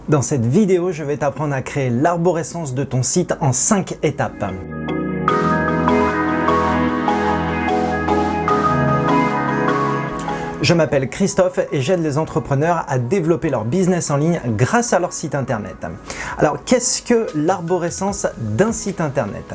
Dans cette vidéo, je vais t'apprendre à créer l'arborescence de ton site en 5 étapes. Je m'appelle Christophe et j'aide les entrepreneurs à développer leur business en ligne grâce à leur site internet. Alors, qu'est-ce que l'arborescence d'un site internet?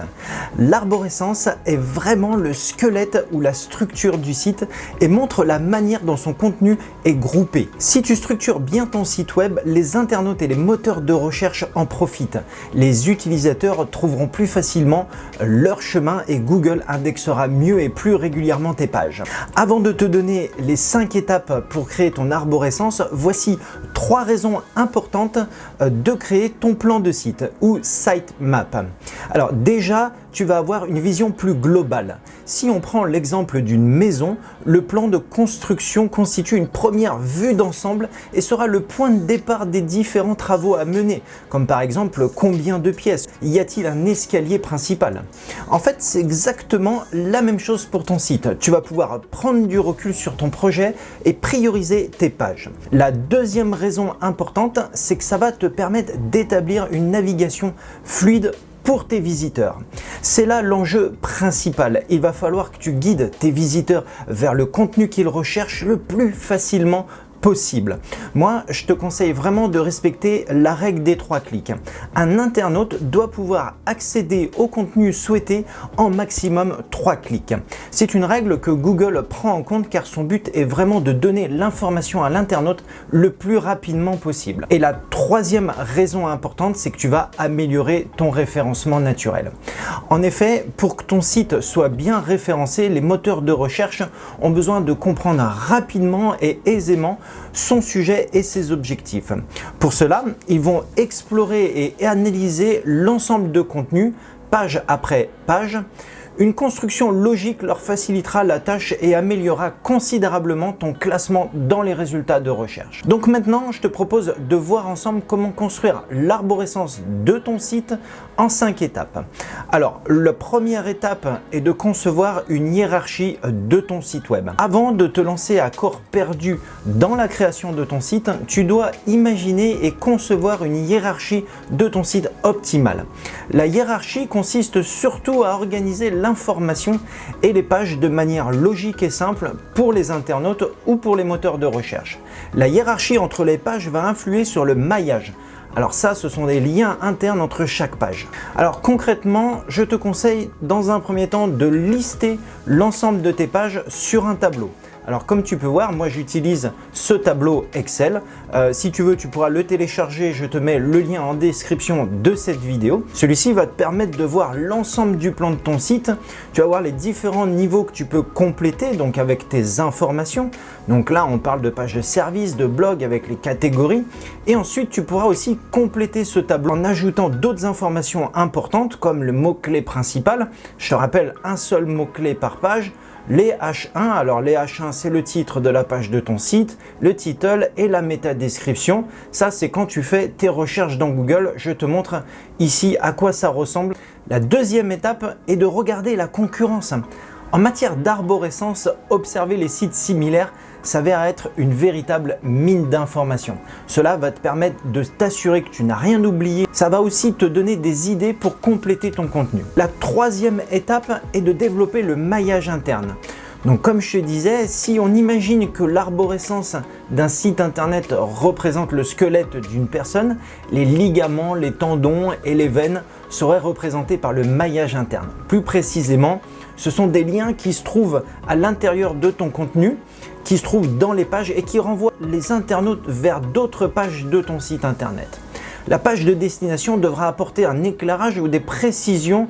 L'arborescence est vraiment le squelette ou la structure du site et montre la manière dont son contenu est groupé. Si tu structures bien ton site web, les internautes et les moteurs de recherche en profitent. Les utilisateurs trouveront plus facilement leur chemin et Google indexera mieux et plus régulièrement tes pages. Avant de te donner les 5 étapes pour créer ton arborescence, voici 3 raisons importantes de créer ton plan de site ou sitemap. Alors déjà, tu vas avoir une vision plus globale. Si on prend l'exemple d'une maison, le plan de construction constitue une première vue d'ensemble et sera le point de départ des différents travaux à mener, comme par exemple combien de pièces, y a-t-il un escalier principal? En fait, c'est exactement la même chose pour ton site. Tu vas pouvoir prendre du recul sur ton projet et prioriser tes pages. La deuxième raison importante, c'est que ça va te permettre d'établir une navigation fluide pour tes visiteurs. C'est là l'enjeu principal. Il va falloir que tu guides tes visiteurs vers le contenu qu'ils recherchent le plus facilement possible. Moi, je te conseille vraiment de respecter la règle des 3 clics. Un internaute doit pouvoir accéder au contenu souhaité en maximum 3 clics. C'est une règle que Google prend en compte car son but est vraiment de donner l'information à l'internaute le plus rapidement possible. Et la troisième raison importante, c'est que tu vas améliorer ton référencement naturel. En effet, pour que ton site soit bien référencé, les moteurs de recherche ont besoin de comprendre rapidement et aisément son sujet et ses objectifs. Pour cela, ils vont explorer et analyser l'ensemble de contenus, page après page. Une construction logique leur facilitera la tâche et améliorera considérablement ton classement dans les résultats de recherche. Donc maintenant, je te propose de voir ensemble comment construire l'arborescence de ton site en 5 étapes. Alors, la première étape est de concevoir une hiérarchie de ton site web. Avant de te lancer à corps perdu dans la création de ton site, tu dois imaginer et concevoir une hiérarchie de ton site optimale. La hiérarchie consiste surtout à organiser l'information et les pages de manière logique et simple pour les internautes ou pour les moteurs de recherche. La hiérarchie entre les pages va influer sur le maillage. Alors ça, ce sont des liens internes entre chaque page. Alors concrètement, je te conseille dans un premier temps de lister l'ensemble de tes pages sur un tableau. Alors comme tu peux voir, moi j'utilise ce tableau Excel. Si tu veux, tu pourras le télécharger, je te mets le lien en description de cette vidéo. Celui-ci va te permettre de voir l'ensemble du plan de ton site. Tu vas voir les différents niveaux que tu peux compléter, donc avec tes informations. Donc là, on parle de pages de service, de blog avec les catégories. Et ensuite, tu pourras aussi compléter ce tableau en ajoutant d'autres informations importantes comme le mot-clé principal. Je te rappelle, un seul mot-clé par page. Les H1, alors les H1 c'est le titre de la page de ton site, le title et la métadescription. Ça c'est quand tu fais tes recherches dans Google, je te montre ici à quoi ça ressemble. La deuxième étape est de regarder la concurrence. En matière d'arborescence, observer les sites similaires s'avère être une véritable mine d'informations. Cela va te permettre de t'assurer que tu n'as rien oublié. Ça va aussi te donner des idées pour compléter ton contenu. La troisième étape est de développer le maillage interne. Donc comme je te disais, si on imagine que l'arborescence d'un site internet représente le squelette d'une personne, les ligaments, les tendons et les veines seraient représentés par le maillage interne. Plus précisément, ce sont des liens qui se trouvent à l'intérieur de ton contenu, qui se trouvent dans les pages et qui renvoient les internautes vers d'autres pages de ton site internet. La page de destination devra apporter un éclairage ou des précisions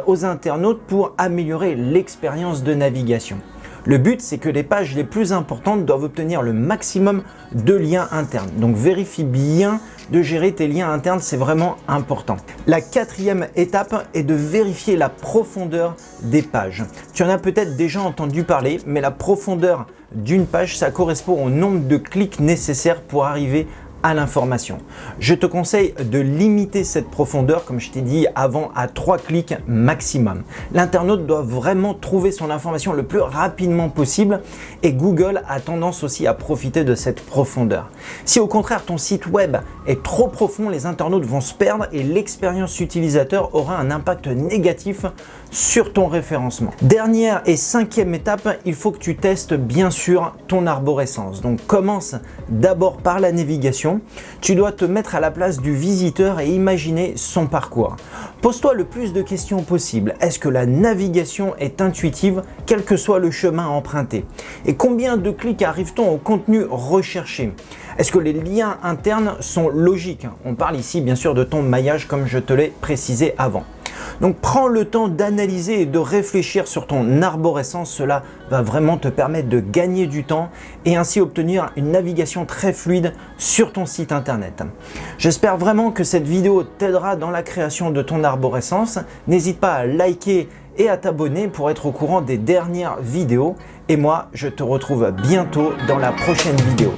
aux internautes pour améliorer l'expérience de navigation. Le but, c'est que les pages les plus importantes doivent obtenir le maximum de liens internes. Donc vérifie bien de gérer tes liens internes, c'est vraiment important. La quatrième étape est de vérifier la profondeur des pages. Tu en as peut-être déjà entendu parler, mais la profondeur d'une page, ça correspond au nombre de clics nécessaires pour arriver à l'information. Je te conseille de limiter cette profondeur, comme je t'ai dit avant, à 3 clics maximum. L'internaute doit vraiment trouver son information le plus rapidement possible et Google a tendance aussi à profiter de cette profondeur. Si au contraire ton site web est trop profond, les internautes vont se perdre et l'expérience utilisateur aura un impact négatif sur ton référencement. Dernière et 5e étape, il faut que tu testes bien sûr ton arborescence. Donc commence d'abord par la navigation. Tu dois te mettre à la place du visiteur et imaginer son parcours. Pose-toi le plus de questions possible. Est-ce que la navigation est intuitive, quel que soit le chemin emprunté? Et combien de clics arrive-t-on au contenu recherché? Est-ce que les liens internes sont logiques? On parle ici bien sûr de ton maillage comme je te l'ai précisé avant. Donc prends le temps d'analyser et de réfléchir sur ton arborescence, cela va vraiment te permettre de gagner du temps et ainsi obtenir une navigation très fluide sur ton site internet. J'espère vraiment que cette vidéo t'aidera dans la création de ton arborescence. N'hésite pas à liker et à t'abonner pour être au courant des dernières vidéos. Et moi, je te retrouve bientôt dans la prochaine vidéo.